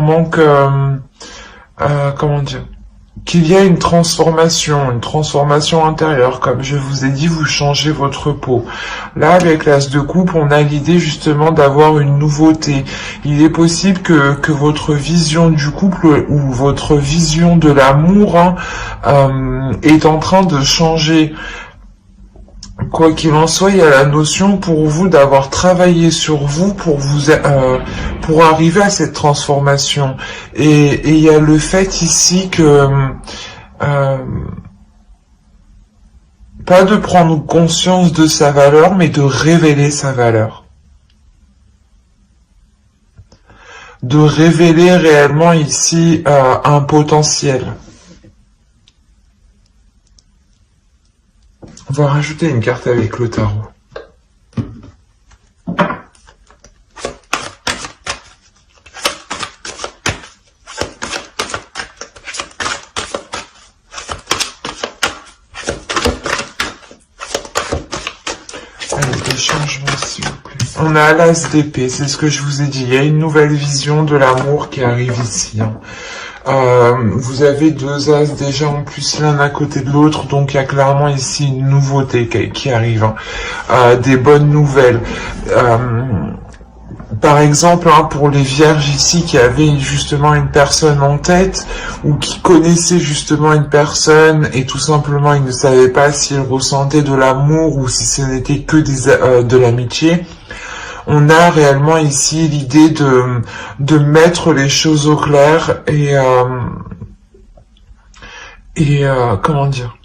clairement que, comment dire, qu'il y a une transformation intérieure. Comme je vous ai dit, vous changez votre peau. Là, avec l'As de coupe, on a l'idée justement d'avoir une nouveauté. Il est possible que votre vision du couple ou votre vision de l'amour est en train de changer. Quoi qu'il en soit, il y a la notion pour vous d'avoir travaillé sur vous pour arriver à cette transformation. Et il y a le fait ici que pas de prendre conscience de sa valeur, mais de révéler sa valeur. De révéler réellement ici un potentiel. On va rajouter une carte avec le tarot. Allez, des changements s'il vous plaît. On a l'As d'épée, c'est ce que je vous ai dit. Il y a une nouvelle vision de l'amour qui arrive ici. Vous avez deux As déjà en plus l'un à côté de l'autre, donc il y a clairement ici une nouveauté qui arrive, des bonnes nouvelles. Par exemple, pour les vierges ici qui avaient justement une personne en tête ou qui connaissaient justement une personne et tout simplement ils ne savaient pas s'ils ressentaient de l'amour ou si ce n'était que de l'amitié. On a réellement ici l'idée de mettre les choses au clair et comment dire,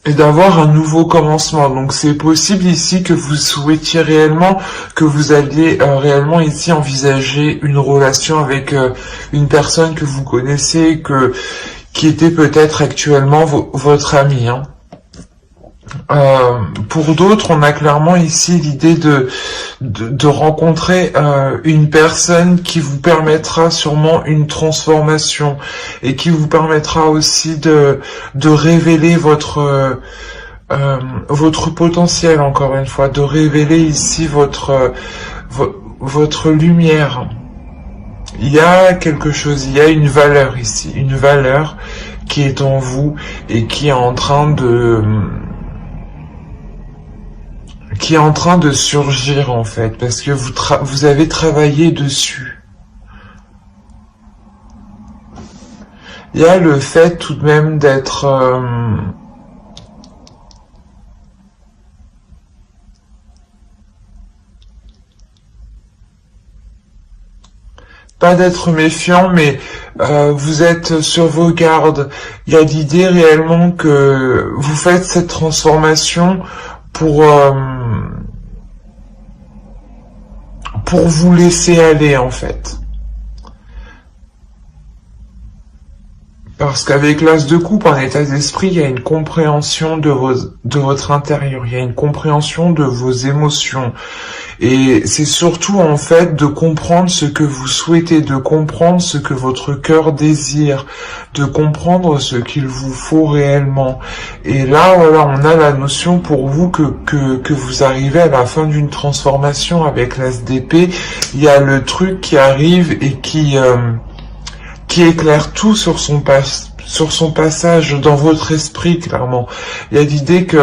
et d'avoir un nouveau commencement. Donc c'est possible ici que vous souhaitiez réellement, que vous alliez réellement ici envisager une relation avec une personne que vous connaissez, qui était peut-être actuellement votre ami. Pour d'autres, on a clairement ici l'idée de rencontrer une personne qui vous permettra sûrement une transformation et qui vous permettra aussi de révéler votre potentiel, encore une fois, de révéler ici votre lumière. Il y a quelque chose, il y a une valeur ici, une valeur qui est en vous et qui est en train de surgir en fait, parce que vous avez travaillé dessus. Il y a le fait tout de même d'être pas d'être méfiant, mais vous êtes sur vos gardes. Il y a l'idée réellement que vous faites cette transformation pour vous laisser aller en fait. Parce qu'avec l'As de coupe, en état d'esprit, il y a une compréhension de votre intérieur, il y a une compréhension de vos émotions. Et c'est surtout en fait de comprendre ce que vous souhaitez, de comprendre ce que votre cœur désire, de comprendre ce qu'il vous faut réellement. Et là, voilà, on a la notion pour vous que vous arrivez à la fin d'une transformation avec l'As d'épée. Il y a le truc qui arrive et qui éclaire tout sur son passage dans votre esprit, clairement. Il y a l'idée que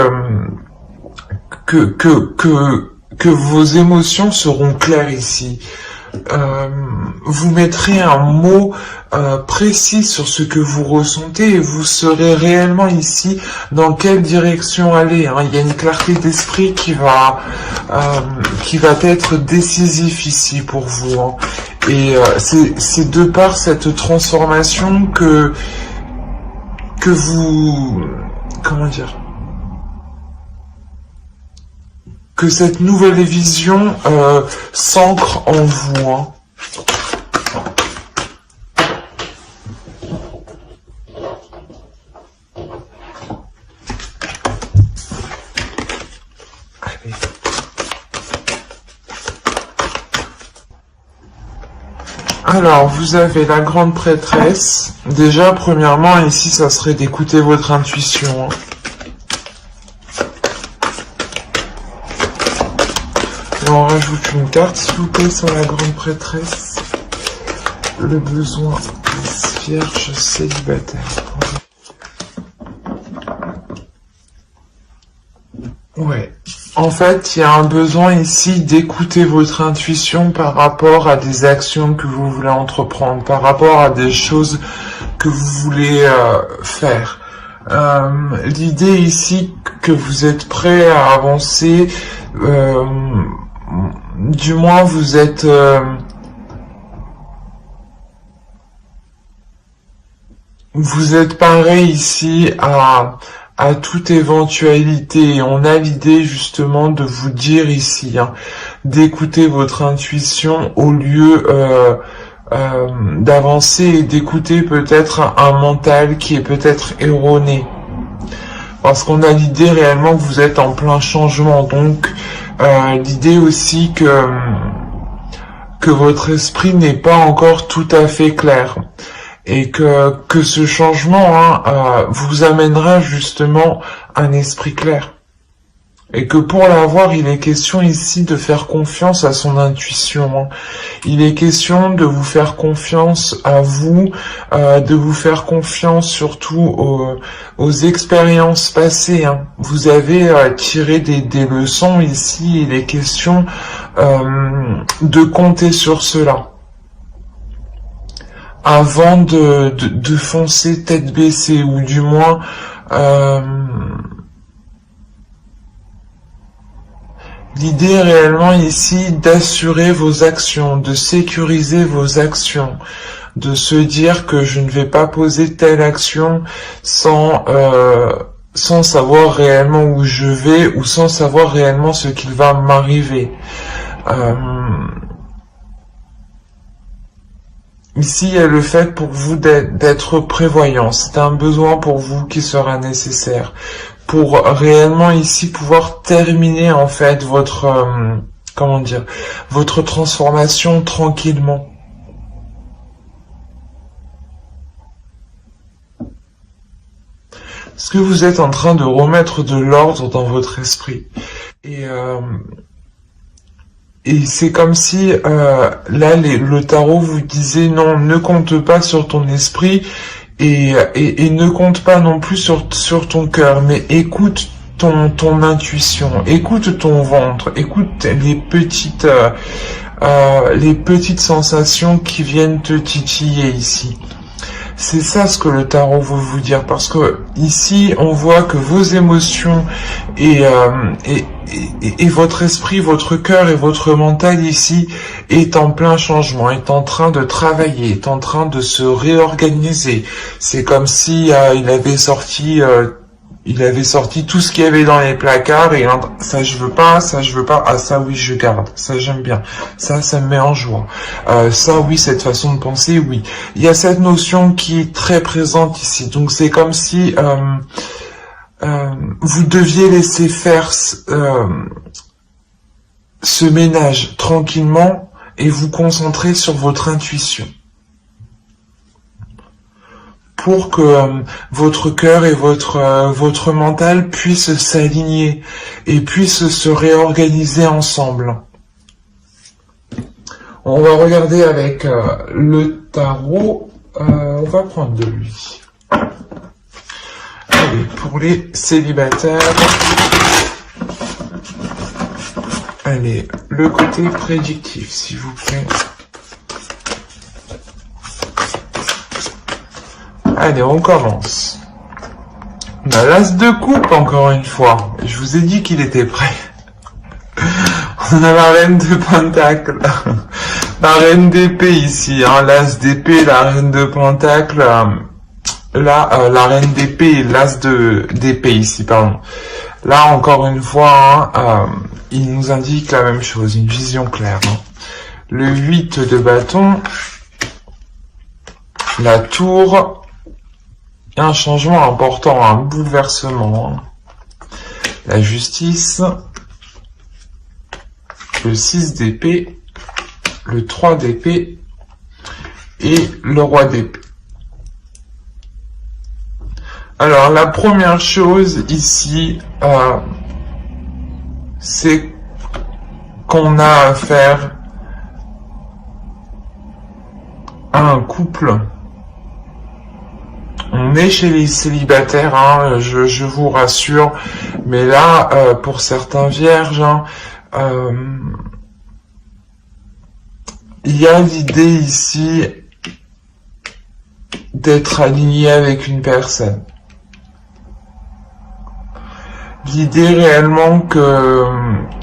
vos émotions seront claires ici. Vous mettrez un mot précis sur ce que vous ressentez et vous saurez réellement ici dans quelle direction aller. Il y a une clarté d'esprit qui va être décisif ici pour vous. Et c'est de par cette transformation que vous, comment dire, que cette nouvelle vision s'ancre en vous. Allez. Alors, vous avez la grande prêtresse. Déjà, premièrement, ici, ça serait d'écouter votre intuition. Et on rajoute une carte, s'il vous plaît, sur la grande prêtresse. le besoin vierge célibataire. Ouais. En fait, il y a un besoin ici d'écouter votre intuition par rapport à des actions que vous voulez entreprendre, par rapport à des choses que vous voulez faire. L'idée ici que vous êtes prêt à avancer, du moins vous êtes paré ici à toute éventualité. On a l'idée justement de vous dire ici, hein, d'écouter votre intuition au lieu d'avancer et d'écouter peut-être un mental qui est peut-être erroné. Parce qu'on a l'idée réellement que vous êtes en plein changement. Donc l'idée aussi que votre esprit n'est pas encore tout à fait clair. Et que ce changement vous amènera justement un esprit clair. Et que pour l'avoir, il est question ici de faire confiance à son intuition. Hein. Il est question de vous faire confiance à vous, de vous faire confiance surtout aux expériences passées. Hein. Vous avez tiré des leçons ici, il est question de compter sur cela. Avant de foncer tête baissée, ou du moins l'idée réellement ici d'assurer vos actions, de sécuriser vos actions, de se dire que je ne vais pas poser telle action sans savoir réellement où je vais ou sans savoir réellement ce qu'il va m'arriver. Ici, il y a le fait pour vous d'être prévoyant. C'est un besoin pour vous qui sera nécessaire pour réellement ici pouvoir terminer en fait votre votre transformation tranquillement. Parce que vous êtes en train de remettre de l'ordre dans votre esprit. Et c'est comme si là le tarot vous disait non, ne compte pas sur ton esprit et ne compte pas non plus sur ton cœur, mais écoute ton intuition, écoute ton ventre, écoute les petites sensations qui viennent te titiller ici. C'est ça ce que le tarot veut vous dire, parce que ici on voit que vos émotions et votre esprit, votre cœur et votre mental ici est en plein changement, est en train de travailler, est en train de se réorganiser. C'est comme si il avait sorti tout ce qu'il y avait dans les placards et ça je veux pas, ah ça oui je garde, ça j'aime bien, ça me met en joie, ça oui cette façon de penser oui. Il y a cette notion qui est très présente ici, donc c'est comme si vous deviez laisser faire ce ménage tranquillement et vous concentrer sur votre intuition. Pour que votre cœur et votre mental puissent s'aligner et puissent se réorganiser ensemble. On va regarder avec le tarot, on va prendre de lui. Allez, pour les célibataires, allez, le côté prédictif, s'il vous plaît. Allez, on commence. On a l'as de coupe, encore une fois. Je vous ai dit qu'il était prêt. On a la reine de pentacle. La reine d'épée ici. Hein. L'as d'épée, la reine de pentacle. Là, la reine d'épée et l'as d'épée ici, pardon. Là, encore une fois, il nous indique la même chose, une vision claire. Hein. Le 8 de bâton. La tour. Un changement important, un bouleversement. La justice, le 6 d'épée, le 3 d'épée et le roi d'épée. Alors la première chose ici, c'est qu'on a affaire à un couple. On est chez les célibataires, hein, je vous rassure, mais là, pour certains vierges, hein, il y a l'idée ici d'être aligné avec une personne. L'idée réellement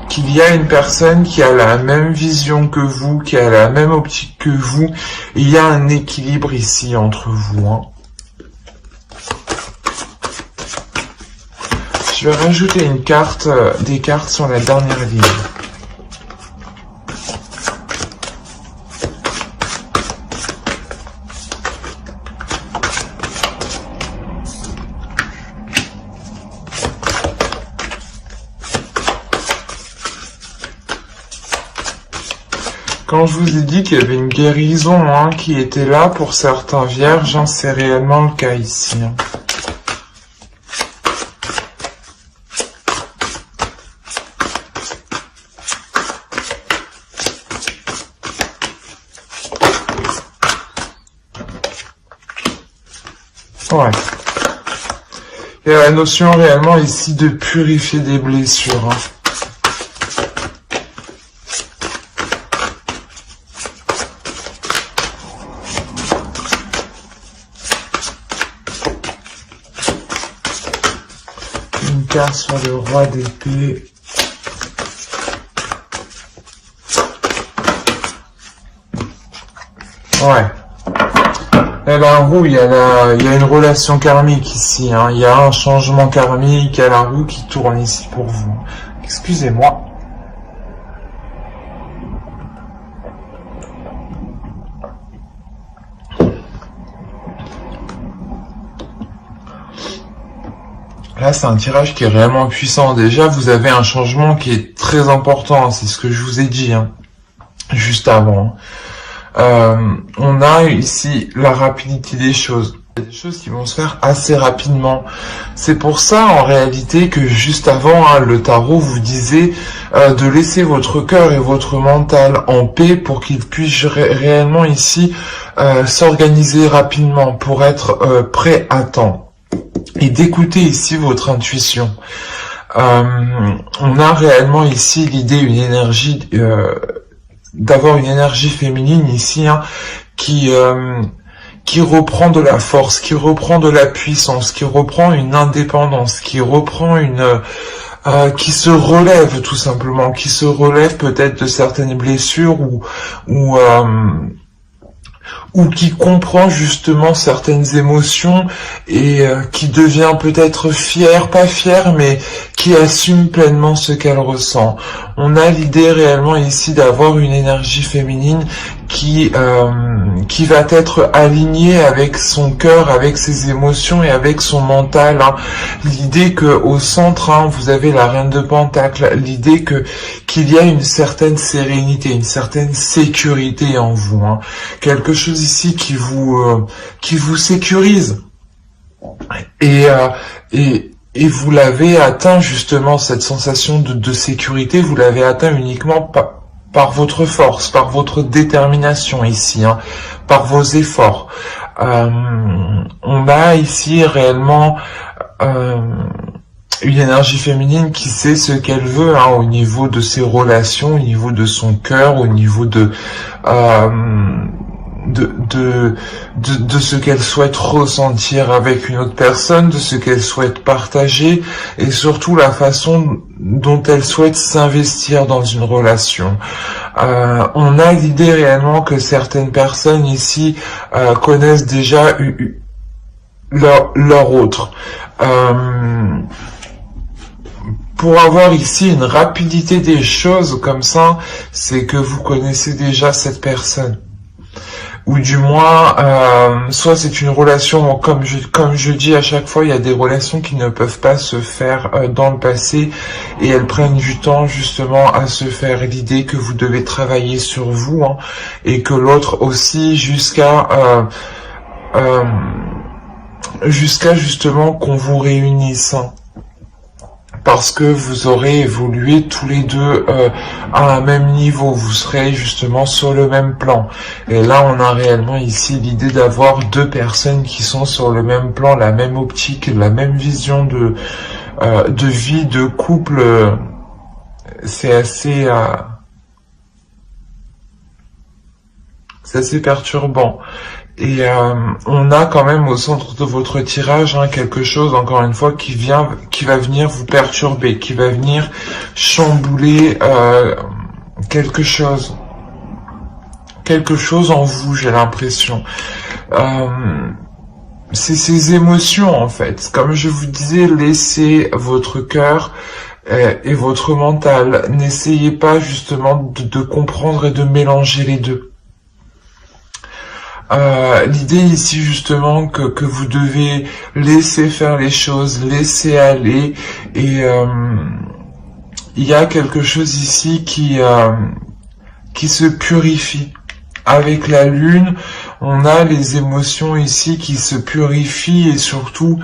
qu'il y a une personne qui a la même vision que vous, qui a la même optique que vous, et il y a un équilibre ici entre vous. Hein. Je vais rajouter une carte, des cartes sur la dernière ligne. Quand je vous ai dit qu'il y avait une guérison hein, qui était là pour certains vierges, hein, c'est réellement le cas ici. Hein. Ouais. Il y a la notion réellement ici de purifier des blessures. Hein. Sur le roi d'épée. Ouais. Et la roue, il y a une relation karmique ici. Hein. Il y a un changement karmique, il y a la roue qui tourne ici pour vous. Excusez-moi. Là, c'est un tirage qui est réellement puissant. Déjà, vous avez un changement qui est très important. C'est ce que je vous ai dit hein, juste avant. On a ici la rapidité des choses. Il y a des choses qui vont se faire assez rapidement. C'est pour ça, en réalité, que juste avant, hein, le tarot vous disait de laisser votre cœur et votre mental en paix pour qu'il puisse réellement ici s'organiser rapidement pour être prêt à temps. Et d'écouter ici votre intuition. On a réellement ici l'idée, une énergie, d'avoir une énergie féminine ici, hein, qui reprend de la force, qui reprend de la puissance, qui reprend une indépendance, qui reprend qui se relève tout simplement, qui se relève peut-être de certaines blessures ou qui comprend justement certaines émotions et qui devient peut-être fière, pas fière, mais qui assume pleinement ce qu'elle ressent. On a l'idée réellement ici d'avoir une énergie féminine qui va être alignée avec son cœur, avec ses émotions et avec son mental. Hein. L'idée que au centre, hein, vous avez la reine de Pentacle, l'idée qu'il y a une certaine sérénité, une certaine sécurité en vous. Hein. Quelque chose ici qui vous sécurise. Et vous l'avez atteint justement, cette sensation de sécurité, vous l'avez atteint uniquement par votre force, par votre détermination ici, hein, par vos efforts. On a ici réellement une énergie féminine qui sait ce qu'elle veut hein, au niveau de ses relations, au niveau de son cœur, au niveau de ce qu'elle souhaite ressentir avec une autre personne, de ce qu'elle souhaite partager et surtout la façon dont elle souhaite s'investir dans une relation. On a l'idée réellement que certaines personnes ici connaissent déjà leur autre. Pour avoir ici une rapidité des choses comme ça, c'est que vous connaissez déjà cette personne. Ou du moins, soit c'est une relation, comme je dis à chaque fois, il y a des relations qui ne peuvent pas se faire dans le passé et elles prennent du temps justement à se faire. L'idée que vous devez travailler sur vous hein, et que l'autre aussi jusqu'à justement qu'on vous réunisse. Hein. parce que vous aurez évolué tous les deux à un même niveau, vous serez justement sur le même plan. Et là, on a réellement ici l'idée d'avoir deux personnes qui sont sur le même plan, la même optique, la même vision de vie, de couple. C'est assez perturbant. Et on a quand même au centre de votre tirage quelque chose, encore une fois, qui va venir vous perturber, qui va venir chambouler quelque chose en vous, j'ai l'impression. C'est ces émotions, en fait. Comme je vous disais, laissez votre cœur et votre mental. N'essayez pas justement de comprendre et de mélanger les deux. L'idée ici justement que vous devez laisser faire les choses, laisser aller, et il y a quelque chose ici qui se purifie. Avec la lune, on a les émotions ici qui se purifient, et surtout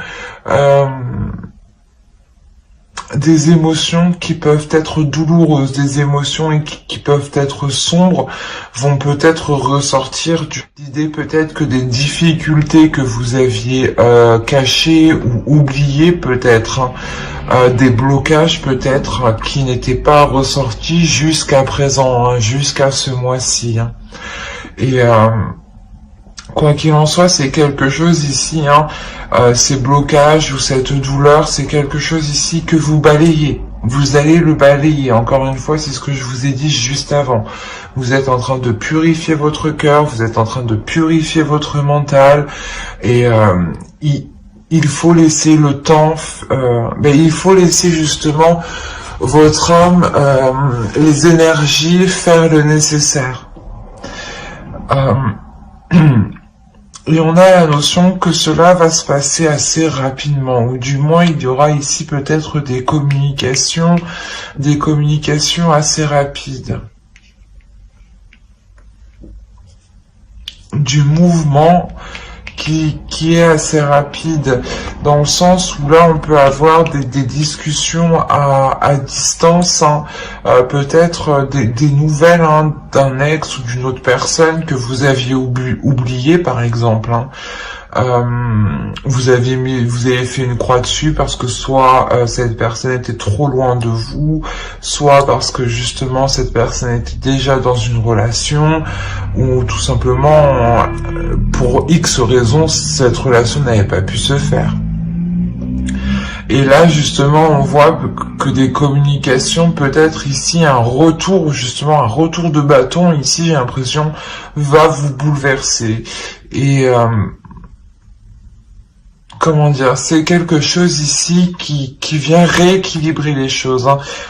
des émotions qui peuvent être douloureuses, des émotions qui peuvent être sombres, vont peut-être ressortir l'idée peut-être que des difficultés que vous aviez cachées ou oubliées peut-être, des blocages peut-être qui n'étaient pas ressortis jusqu'à présent, jusqu'à ce mois-ci. Et quoi qu'il en soit, c'est quelque chose ici, ces blocages ou cette douleur, c'est quelque chose ici que vous balayez. Vous allez le balayer. Encore une fois, c'est ce que je vous ai dit juste avant. Vous êtes en train de purifier votre cœur, vous êtes en train de purifier votre mental, et il faut laisser le temps, il faut laisser justement votre âme, les énergies faire le nécessaire. Et on a la notion que cela va se passer assez rapidement, ou du moins il y aura ici peut-être des communications assez rapides. Du mouvement qui est assez rapide, dans le sens où là on peut avoir des discussions à distance, peut-être des nouvelles d'un ex ou d'une autre personne que vous aviez oublié par exemple. Vous avez fait une croix dessus parce que soit cette personne était trop loin de vous, soit parce que justement cette personne était déjà dans une relation, ou tout simplement pour X raisons cette relation n'avait pas pu se faire. Et là justement on voit que des communications, peut-être ici un retour de bâton ici, j'ai l'impression, va vous bouleverser. Et comment dire, c'est quelque chose ici qui vient rééquilibrer les choses.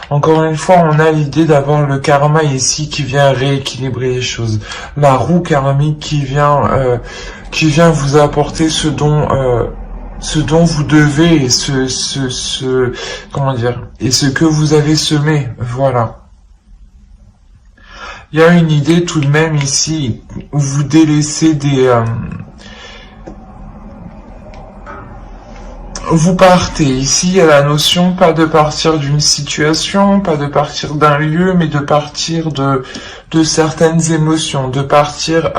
Encore une fois, on a l'idée d'avoir le karma ici qui vient rééquilibrer les choses. La roue karmique qui vient vous apporter ce dont vous devez, et comment dire, et ce que vous avez semé. Voilà. Il y a une idée tout de même ici où vous délaissez vous partez. Ici, il y a la notion, pas de partir d'une situation, pas de partir d'un lieu, mais de partir de certaines émotions, de partir,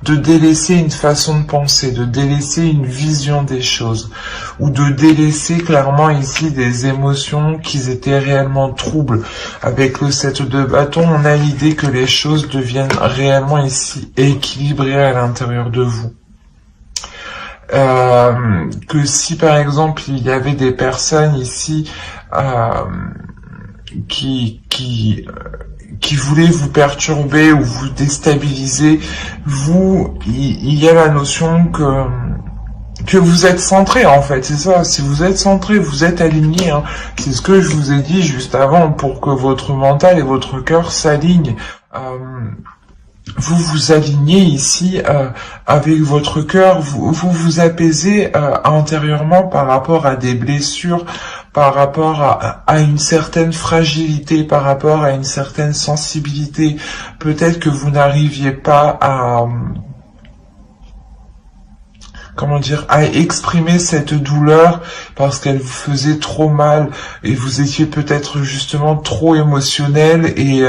de délaisser une façon de penser, de délaisser une vision des choses, ou de délaisser clairement ici des émotions qui étaient réellement troubles. Avec le 7 de bâton, on a l'idée que les choses deviennent réellement ici équilibrées à l'intérieur de vous. Que si par exemple il y avait des personnes ici qui voulaient vous perturber ou vous déstabiliser, il y a la notion que vous êtes centré, en fait, c'est ça. Si vous êtes centré, vous êtes aligné, c'est ce que je vous ai dit juste avant, pour que votre mental et votre cœur s'alignent. Vous vous alignez ici avec votre cœur, vous apaisez intérieurement par rapport à des blessures, par rapport à une certaine fragilité, par rapport à une certaine sensibilité. Peut-être que vous n'arriviez pas comment dire, à exprimer cette douleur parce qu'elle vous faisait trop mal et vous étiez peut-être justement trop émotionnel et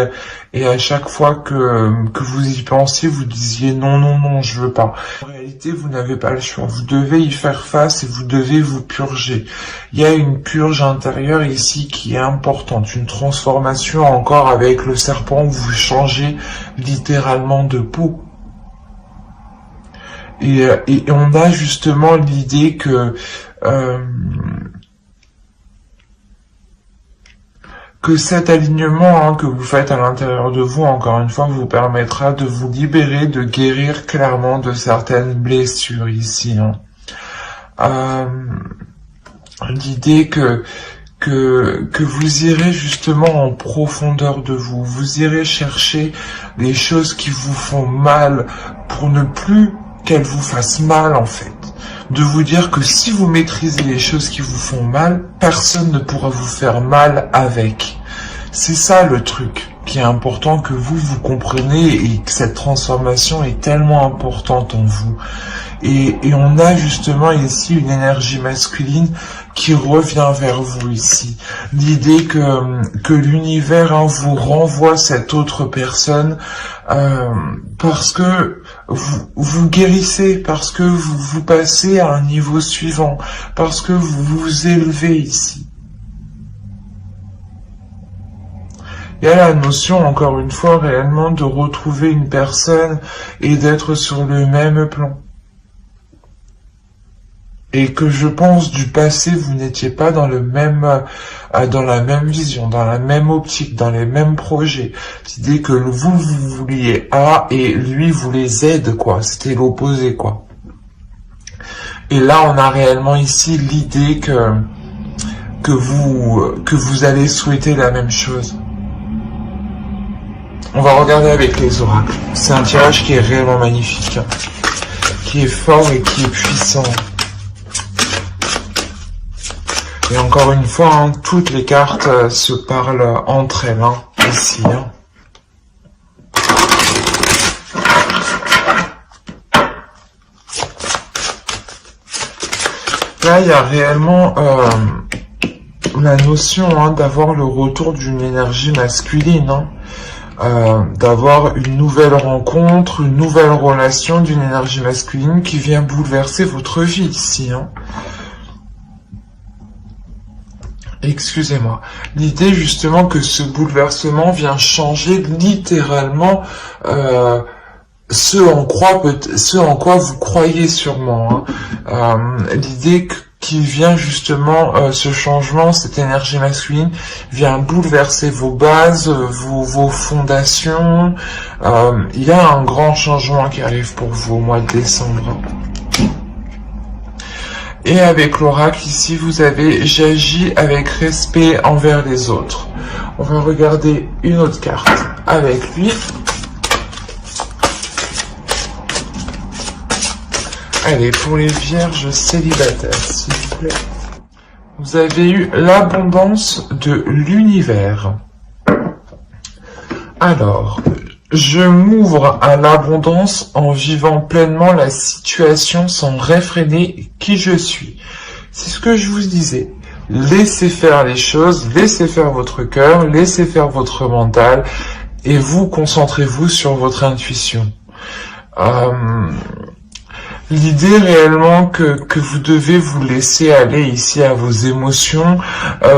à chaque fois que vous y pensiez, vous disiez non, non, non, je veux pas. En réalité, vous n'avez pas le choix. Vous devez y faire face et vous devez vous purger. Il y a une purge intérieure ici qui est importante, une transformation encore avec le serpent où vous changez littéralement de peau. Et on a justement l'idée que cet alignement que vous faites à l'intérieur de vous, encore une fois, vous permettra de vous libérer, de guérir clairement de certaines blessures ici. L'idée que vous irez justement en profondeur de vous, vous irez chercher les choses qui vous font mal pour ne plus qu'elles vous fassent mal en fait. De vous dire que si vous maîtrisez les choses qui vous font mal, personne ne pourra vous faire mal avec. C'est ça le truc qui est important que vous compreniez et que cette transformation est tellement importante en vous. Et on a justement ici une énergie masculine qui revient vers vous ici. L'idée que l'univers vous renvoie cette autre personne parce que vous guérissez, parce que vous passez à un niveau suivant, parce que vous vous élevez ici. Il y a la notion, encore une fois, réellement de retrouver une personne et d'être sur le même plan. Et que je pense du passé, vous n'étiez pas dans la même vision, dans la même optique, dans les mêmes projets. L'idée que vous vouliez A et lui voulait Z, quoi. C'était l'opposé, quoi. Et là, on a réellement ici l'idée que vous allez souhaiter la même chose. On va regarder avec les oracles. C'est un tirage qui est réellement magnifique, qui est fort et qui est puissant. Et encore une fois, toutes les cartes se parlent entre elles, ici. Là, il y a réellement la notion d'avoir le retour d'une énergie masculine, d'avoir une nouvelle rencontre, une nouvelle relation d'une énergie masculine qui vient bouleverser votre vie ici. Excusez-moi. L'idée justement que ce bouleversement vient changer littéralement ce en quoi vous croyez sûrement. L'idée qui vient justement, ce changement, cette énergie masculine, vient bouleverser vos bases, vos fondations. Il y a un grand changement qui arrive pour vous au mois de décembre. Et avec l'oracle ici, vous avez « J'agis avec respect envers les autres ». On va regarder une autre carte avec lui. Allez, pour les vierges célibataires, s'il vous plaît. Vous avez eu l'abondance de l'univers. Alors, je m'ouvre à l'abondance en vivant pleinement la situation sans réfréner qui je suis. C'est ce que je vous disais. Laissez faire les choses, laissez faire votre cœur, laissez faire votre mental et vous concentrez-vous sur votre intuition. L'idée réellement que vous devez vous laisser aller ici à vos émotions,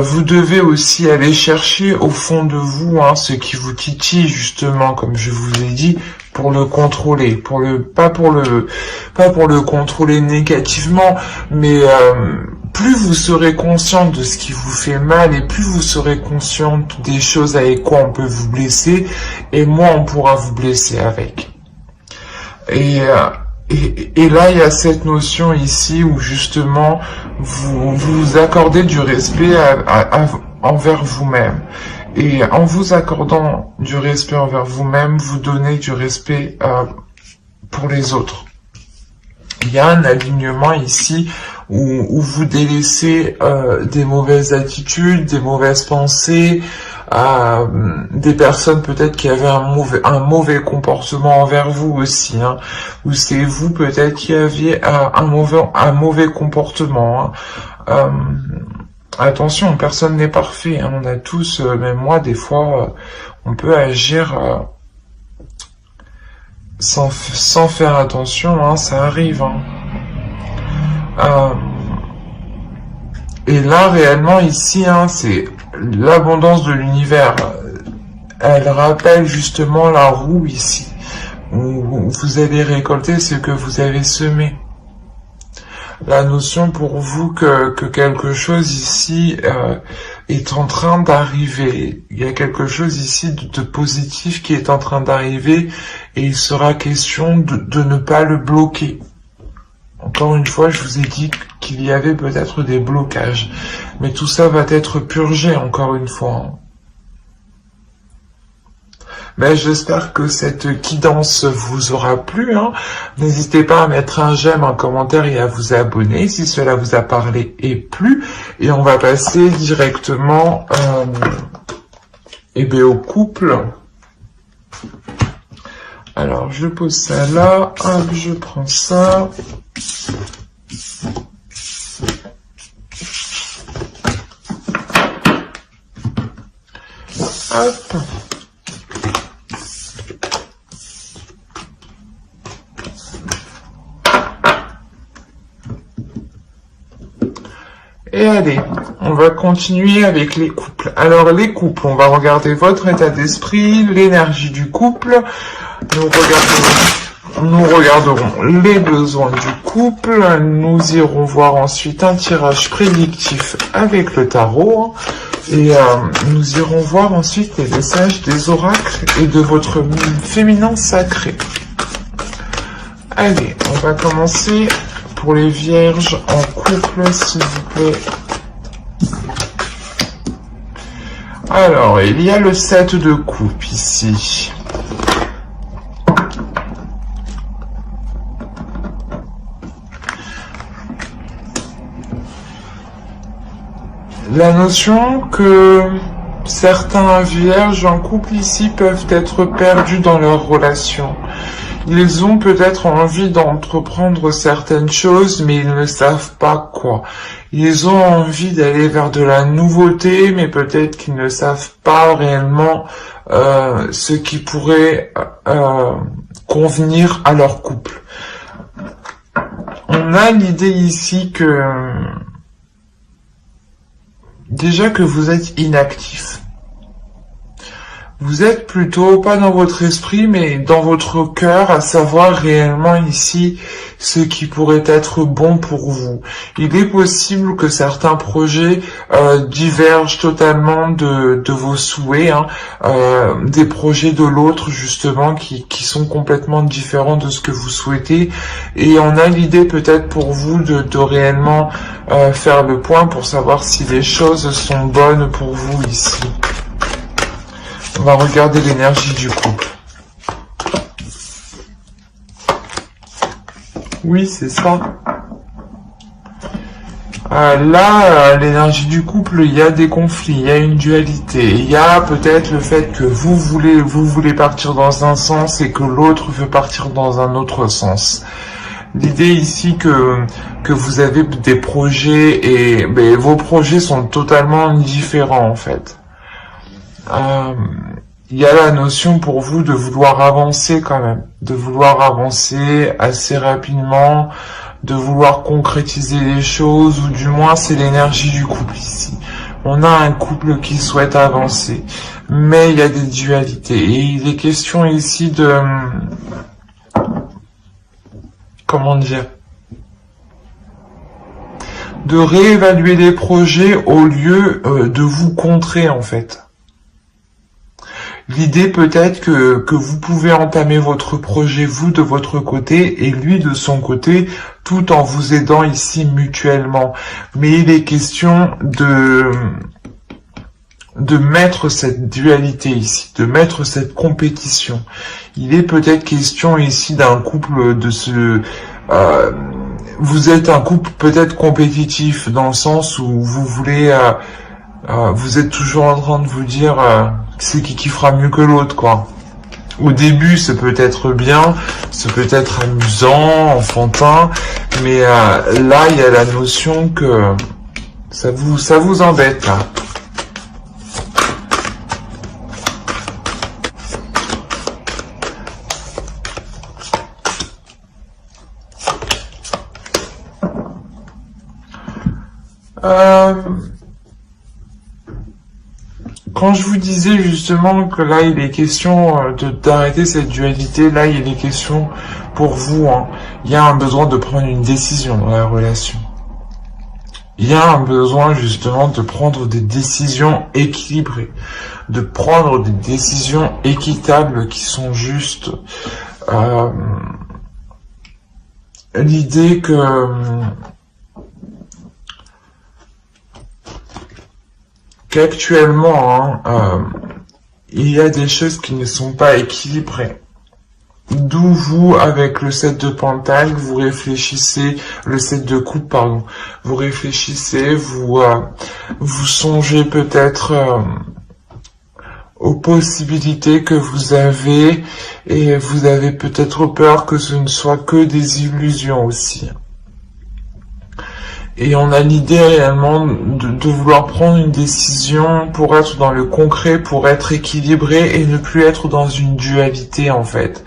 vous devez aussi aller chercher au fond de vous ce qui vous titille justement, comme je vous ai dit, pour le contrôler, pas pour le contrôler négativement, mais plus vous serez consciente de ce qui vous fait mal et plus vous serez consciente des choses avec quoi on peut vous blesser, et moins on pourra vous blesser avec. Et là, il y a cette notion ici où justement, vous accordez du respect envers vous-même. Et en vous accordant du respect envers vous-même, vous donnez du respect pour les autres. Il y a un alignement ici où vous délaissez des mauvaises attitudes, des mauvaises pensées, des personnes peut-être qui avaient un mauvais comportement envers vous aussi, hein, ou c'est vous peut-être qui aviez un mauvais comportement. Hein. Attention, personne n'est parfait, hein, on a tous, même moi des fois, on peut agir sans faire attention, hein, ça arrive. Hein. Et là, réellement, ici, hein, c'est l'abondance de l'univers. Elle rappelle justement la roue ici, où vous allez récolter ce que vous avez semé. La notion pour vous que quelque chose ici est en train d'arriver. Il y a quelque chose ici de positif qui est en train d'arriver et il sera question de ne pas le bloquer. Encore une fois, je vous ai dit qu'il y avait peut-être des blocages, mais tout ça va être purgé encore une fois. Hein. Ben, j'espère que cette guidance vous aura plu. Hein. N'hésitez pas à mettre un j'aime, un commentaire et à vous abonner si cela vous a parlé et plu. Et on va passer directement au couple. Alors, je pose ça là. Hop, je prends ça. Hop. Et allez, on va continuer avec les couples. Alors les couples, on va regarder votre état d'esprit, l'énergie du couple. Nous regarderons les besoins du couple. Nous irons voir ensuite un tirage prédictif avec le tarot. Et nous irons voir ensuite les messages des oracles et de votre féminin sacré. Allez, on va commencer pour les vierges en couple, s'il vous plaît. Alors, il y a le 7 de coupe ici. La notion que certains vierges en couple ici peuvent être perdus dans leur relation. Ils ont peut-être envie d'entreprendre certaines choses, mais ils ne savent pas quoi. Ils ont envie d'aller vers de la nouveauté, mais peut-être qu'ils ne savent pas réellement ce qui pourrait convenir à leur couple. On a l'idée ici que déjà que vous êtes inactif. Vous êtes plutôt pas dans votre esprit, mais dans votre cœur, à savoir réellement ici ce qui pourrait être bon pour vous. Il est possible que certains projets divergent totalement de vos souhaits, hein, des projets de l'autre justement qui sont complètement différents de ce que vous souhaitez. Et on a l'idée peut-être pour vous de réellement faire le point pour savoir si les choses sont bonnes pour vous ici. On va regarder l'énergie du couple. Oui, c'est ça. Là, l'énergie du couple, il y a des conflits, il y a une dualité. Il y a peut-être le fait que vous voulez partir dans un sens et que l'autre veut partir dans un autre sens. L'idée ici que vous avez des projets et vos projets sont totalement différents en fait. Il y a la notion pour vous de vouloir avancer quand même, de vouloir avancer assez rapidement, de vouloir concrétiser les choses, ou du moins c'est l'énergie du couple ici. On a un couple qui souhaite avancer, mais il y a des dualités. Et il est question ici de... Comment dire ? De réévaluer les projets au lieu de vous contrer en fait. L'idée peut-être que vous pouvez entamer votre projet, vous de votre côté, et lui de son côté, tout en vous aidant ici mutuellement. Mais il est question de mettre cette dualité ici, de mettre cette compétition. Il est peut-être question ici d'un couple vous êtes un couple peut-être compétitif, dans le sens où vous voulez... Vous êtes toujours en train de vous dire c'est qui fera mieux que l'autre, quoi. Au début, c'est peut-être bien, c'est peut-être amusant, enfantin, mais là, il y a la notion que ça vous embête, là. Quand je vous disais justement que là il est question d'arrêter cette dualité, là il est question pour vous, hein, il y a un besoin de prendre une décision dans la relation. Il y a un besoin justement de prendre des décisions équilibrées, de prendre des décisions équitables qui sont justes. L'idée qu'actuellement, il y a des choses qui ne sont pas équilibrées. D'où vous, avec le 7 de Pentacle, vous réfléchissez, le 7 de coupe, pardon, vous réfléchissez, vous songez peut-être aux possibilités que vous avez, et vous avez peut-être peur que ce ne soit que des illusions aussi. Et on a l'idée réellement de vouloir prendre une décision pour être dans le concret, pour être équilibré et ne plus être dans une dualité en fait.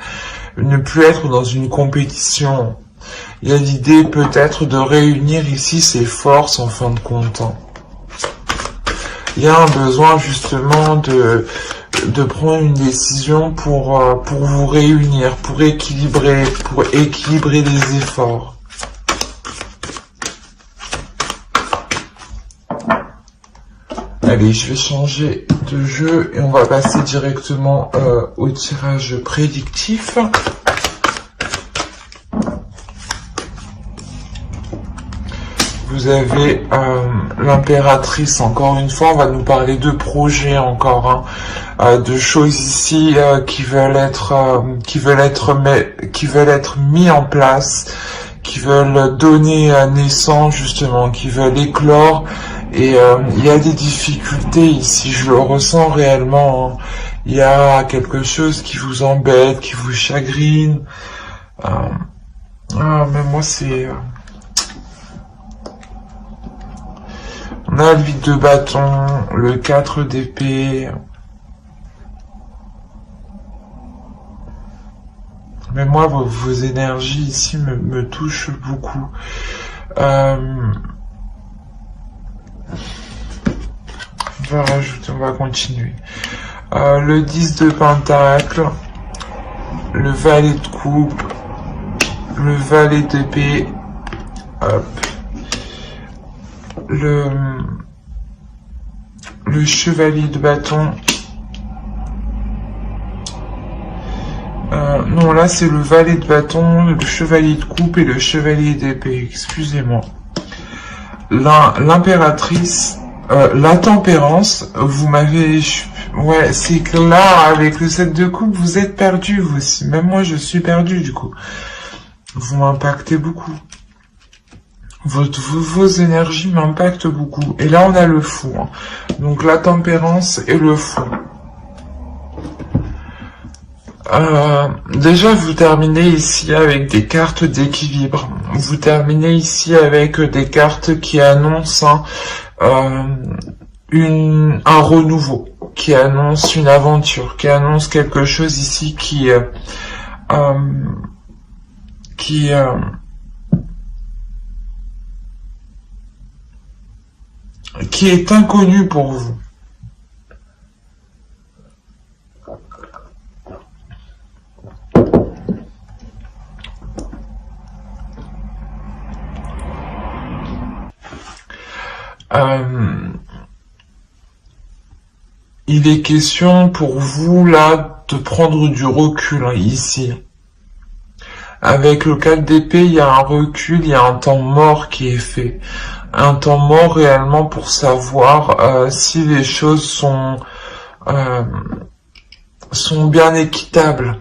Ne plus être dans une compétition. Il y a l'idée peut-être de réunir ici ses forces en fin de compte. Il y a un besoin justement de prendre une décision pour vous réunir, pour équilibrer les efforts. Allez, je vais changer de jeu et on va passer directement au tirage prédictif. Vous avez l'impératrice, encore une fois, on va nous parler de projets encore, hein, de choses ici qui veulent être mis en place, qui veulent donner naissance justement, qui veulent éclore. Et il y a des difficultés ici, je le ressens réellement. Hein. Il y a quelque chose qui vous embête, qui vous chagrine. Mais moi c'est... On a le 8 de bâton, le 4 d'épée. Mais moi, vos énergies ici me touchent beaucoup. On va rajouter, on va continuer. Le 10 de pentacle, le valet de coupe, le valet d'épée, hop, le chevalier de bâton. Non, là c'est le valet de bâton, le chevalier de coupe et le chevalier d'épée, excusez-moi. L'impératrice, la tempérance, vous m'avez... Ouais, c'est que là, avec le 7 de coupe, vous êtes perdu, vous aussi. Même moi, je suis perdu, du coup. Vous m'impactez beaucoup. Vos énergies m'impactent beaucoup. Et là, on a le fou. Hein. Donc, la tempérance et le fou. Déjà, vous terminez ici avec des cartes d'équilibre. Vous terminez ici avec des cartes qui annoncent un renouveau, qui annonce une aventure, qui annonce quelque chose ici qui est inconnu pour vous. Il est question pour vous là de prendre du recul ici. Avec le 4 d'épée, il y a un recul, il y a un temps mort qui est fait. Un temps mort réellement pour savoir si les choses sont bien équitables.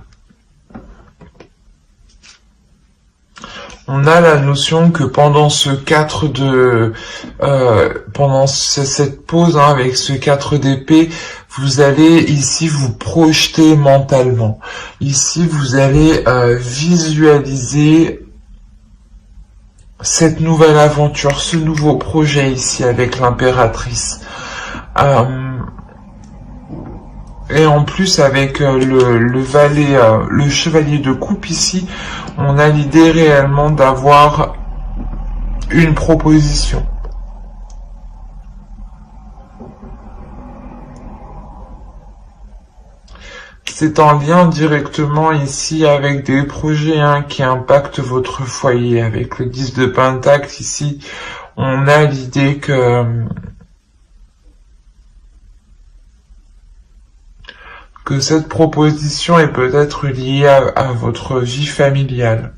On a la notion que pendant pendant cette pause, hein, avec ce 4 d'épée, vous allez ici vous projeter mentalement. Ici, vous allez visualiser cette nouvelle aventure, ce nouveau projet ici avec l'impératrice. Et en plus, avec le valet, le chevalier de coupe ici, on a l'idée réellement d'avoir une proposition. C'est en lien directement ici avec des projets, hein, qui impactent votre foyer. Avec le 10 de Pentacle ici, on a l'idée que cette proposition est peut-être liée à votre vie familiale.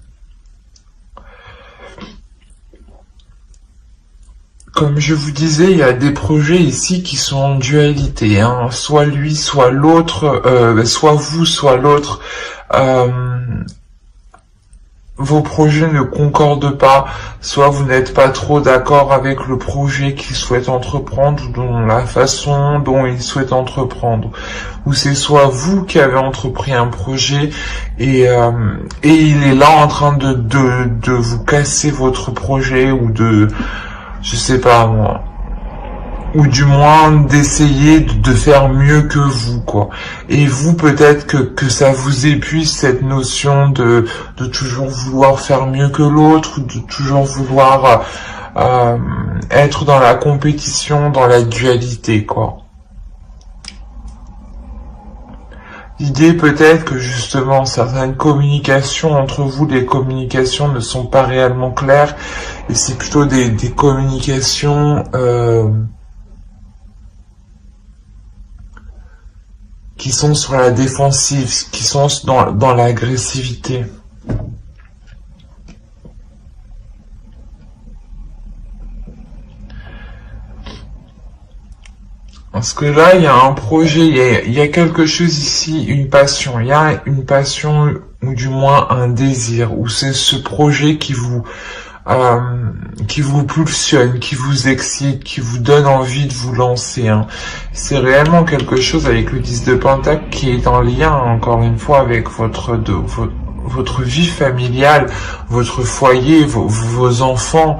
Comme je vous disais, il y a des projets ici qui sont en dualité, hein. Soit lui, soit l'autre, soit vous, soit l'autre. Vos projets ne concordent pas, soit vous n'êtes pas trop d'accord avec le projet qu'il souhaite entreprendre, ou dont la façon dont il souhaite entreprendre. Ou c'est soit vous qui avez entrepris un projet et il est là en train de vous casser votre projet, ou je sais pas moi, ou du moins d'essayer de faire mieux que vous, quoi. Et vous, peut-être que ça vous épuise, cette notion de toujours vouloir faire mieux que l'autre, de toujours vouloir être dans la compétition, dans la dualité, quoi. L'idée peut-être que justement certaines communications entre vous, les communications ne sont pas réellement claires, et c'est plutôt des communications qui sont sur la défensive, qui sont dans l'agressivité. Parce que là, il y a un projet, il y a quelque chose ici, une passion. Il y a une passion, ou du moins un désir, ou c'est ce projet qui vous pulsionne, qui vous excite, qui vous donne envie de vous lancer, hein. C'est réellement quelque chose avec le 10 de Pentacle qui est en lien, encore une fois, avec votre vie familiale, votre foyer, vos enfants.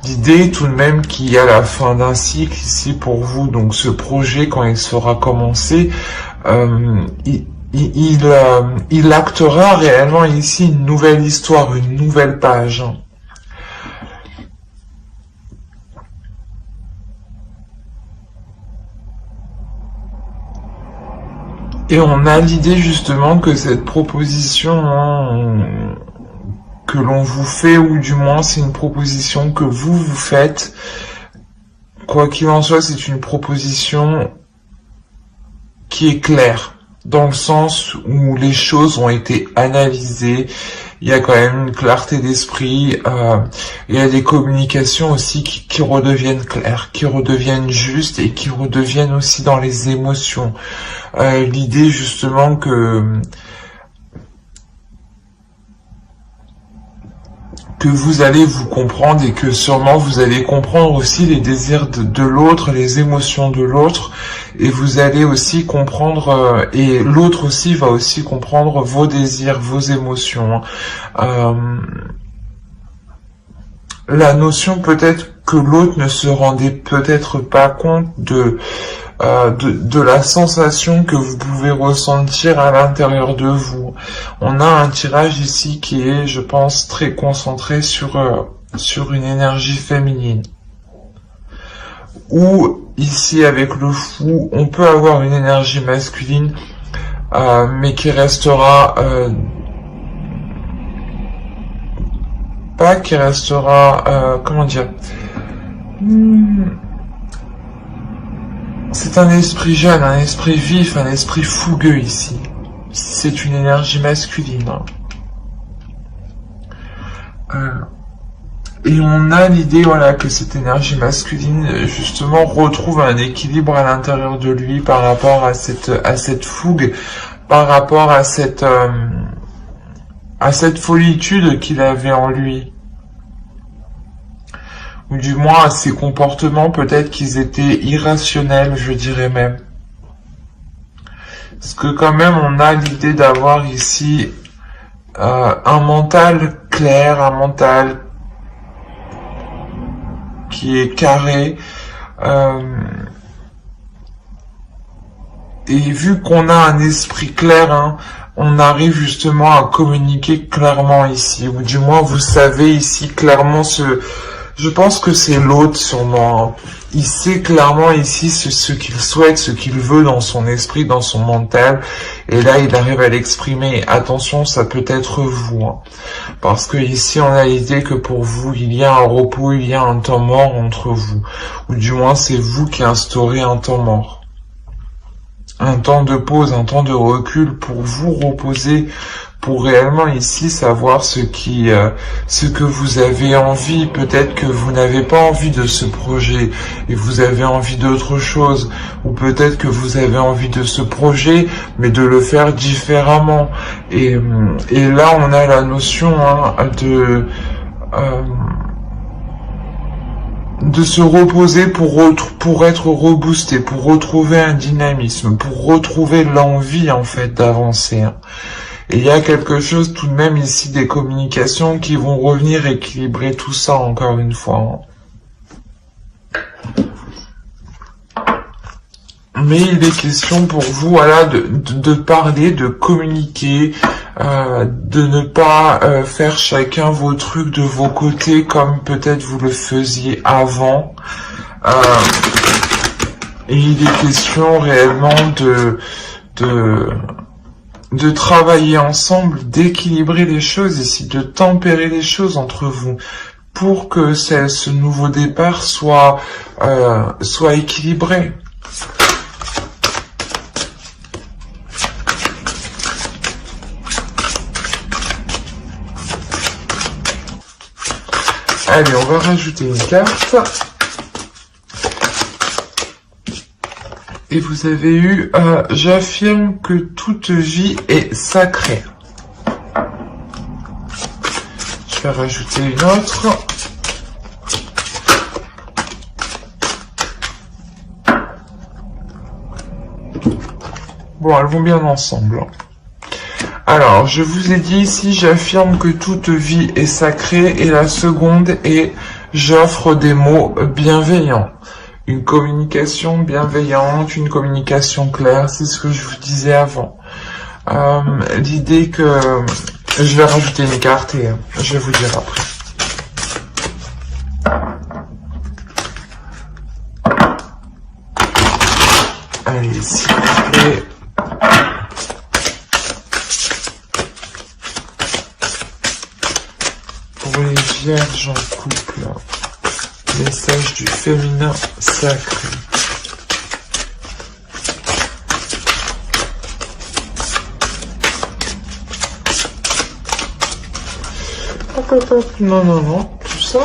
L'idée tout de même qu'il y a la fin d'un cycle ici pour vous, donc ce projet, quand il sera commencé, il actera réellement ici une nouvelle histoire, une nouvelle page. Et on a l'idée justement que cette proposition, hein, que l'on vous fait, ou du moins c'est une proposition que vous faites, quoi qu'il en soit, c'est une proposition qui est claire, dans le sens où les choses ont été analysées, il y a quand même une clarté d'esprit, il y a des communications aussi qui redeviennent claires, qui redeviennent justes, et qui redeviennent aussi dans les émotions. L'idée justement que vous allez vous comprendre, et que sûrement vous allez comprendre aussi les désirs de l'autre, les émotions de l'autre, et vous allez aussi comprendre, et l'autre aussi va aussi comprendre vos désirs, vos émotions. La notion peut-être que l'autre ne se rendait peut-être pas compte de la sensation que vous pouvez ressentir à l'intérieur de vous. On a un tirage ici qui est, je pense, très concentré sur une énergie féminine. Ou ici, avec le fou, on peut avoir une énergie masculine, mais qui restera... comment dire, c'est un esprit jeune, un esprit vif, un esprit fougueux ici. C'est une énergie masculine. Et on a l'idée, voilà, que cette énergie masculine, justement, retrouve un équilibre à l'intérieur de lui par rapport à cette fougue, par rapport à cette à cette folitude qu'il avait en lui. Ou du moins à ses comportements, peut-être qu'ils étaient irrationnels, je dirais même. Parce que quand même, on a l'idée d'avoir ici un mental clair, un mental qui est carré. Et vu qu'on a un esprit clair, hein, on arrive justement à communiquer clairement ici. Ou du moins, vous savez ici clairement ce... Je pense que c'est l'autre sûrement. Il sait clairement ici ce qu'il souhaite, ce qu'il veut dans son esprit, dans son mental. Et là, il arrive à l'exprimer. Attention, ça peut être vous. Hein. Parce que ici, on a l'idée que pour vous, il y a un repos, il y a un temps mort entre vous. Ou du moins, c'est vous qui instaurez un temps mort. Un temps de pause, un temps de recul pour vous reposer, pour réellement ici savoir ce que vous avez envie. Peut-être que vous n'avez pas envie de ce projet et vous avez envie d'autre chose, ou peut-être que vous avez envie de ce projet mais de le faire différemment. Et là on a la notion hein, de se reposer pour être reboosté, pour retrouver un dynamisme, pour retrouver l'envie en fait d'avancer. Hein. Et il y a quelque chose tout de même ici des communications qui vont revenir équilibrer tout ça encore une fois. Mais il est question pour vous voilà, de parler, de communiquer, de ne pas faire chacun vos trucs de vos côtés comme peut-être vous le faisiez avant. Et il est question réellement de travailler ensemble, d'équilibrer les choses ici, de tempérer les choses entre vous pour que ce nouveau départ soit équilibré. Allez, on va rajouter une carte. Et vous avez eu « J'affirme que toute vie est sacrée ». Je vais rajouter une autre. Bon, elles vont bien ensemble. Alors, je vous ai dit ici, j'affirme que toute vie est sacrée, et la seconde est, j'offre des mots bienveillants. Une communication bienveillante, une communication claire, c'est ce que je vous disais avant. L'idée que... Je vais rajouter une carte et je vais vous dire après. Allez, s'il vous plaît... Pour les vierges en couple, message du féminin sacré. Hop, hop, hop. Non, non, non, tout ça.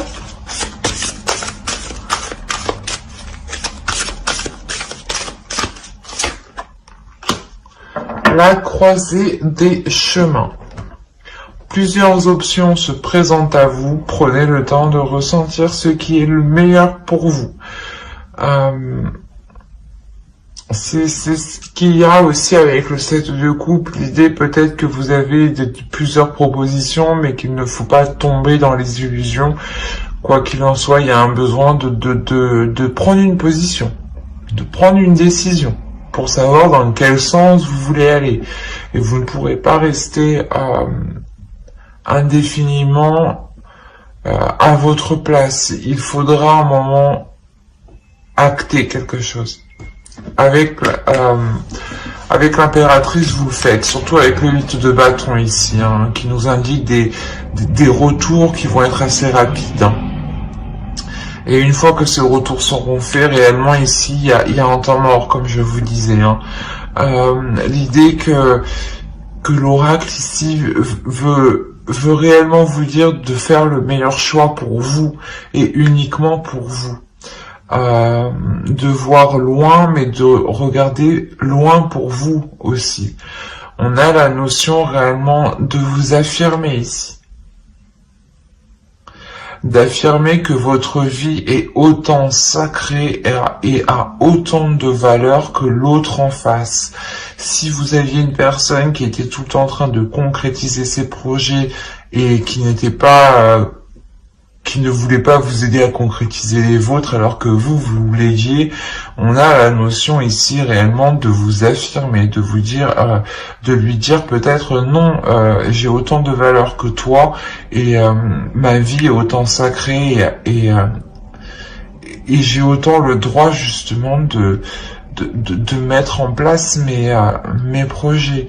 La croisée des chemins. Plusieurs options se présentent à vous, prenez le temps de ressentir ce qui est le meilleur pour vous. C'est ce qu'il y a aussi avec le 7 de coupe, l'idée peut-être que vous avez plusieurs propositions, mais qu'il ne faut pas tomber dans les illusions. Quoi qu'il en soit, il y a un besoin de prendre une position, de prendre une décision, pour savoir dans quel sens vous voulez aller. Et vous ne pourrez pas rester... indéfiniment à votre place. Il faudra un moment acter quelque chose. Avec l'impératrice, vous le faites, surtout avec le 8 de bâton ici, hein, qui nous indique des retours qui vont être assez rapides. Hein. Et une fois que ces retours seront faits, réellement ici, il y a un temps mort, comme je vous disais. Hein. L'idée que l'oracle ici veut réellement vous dire de faire le meilleur choix pour vous et uniquement pour vous. De voir loin, mais de regarder loin pour vous aussi. On a la notion réellement de vous affirmer ici. D'affirmer que votre vie est autant sacrée et a autant de valeur que l'autre en face. Si vous aviez une personne qui était tout le temps en train de concrétiser ses projets et qui n'était pas... qui ne voulait pas vous aider à concrétiser les vôtres alors que vous l'aidiez, on a la notion ici réellement de vous affirmer, de vous dire, de lui dire peut-être non, j'ai autant de valeur que toi et ma vie est autant sacrée et j'ai autant le droit justement de mettre en place mes projets.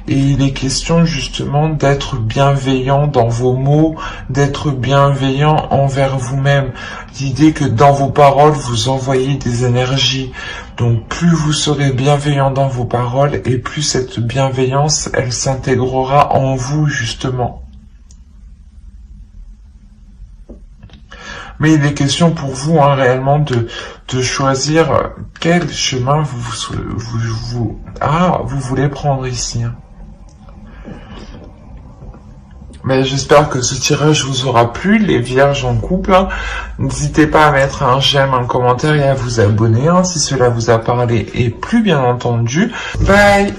Et il est question justement d'être bienveillant dans vos mots, d'être bienveillant envers vous-même. L'idée que dans vos paroles, vous envoyez des énergies. Donc plus vous serez bienveillant dans vos paroles et plus cette bienveillance, elle s'intégrera en vous justement. Mais il est question pour vous réellement de choisir quel chemin vous voulez prendre ici. Mais j'espère que ce tirage vous aura plu, les vierges en couple. N'hésitez pas à mettre un j'aime, un commentaire et à vous abonner si cela vous a parlé et plu bien entendu. Bye!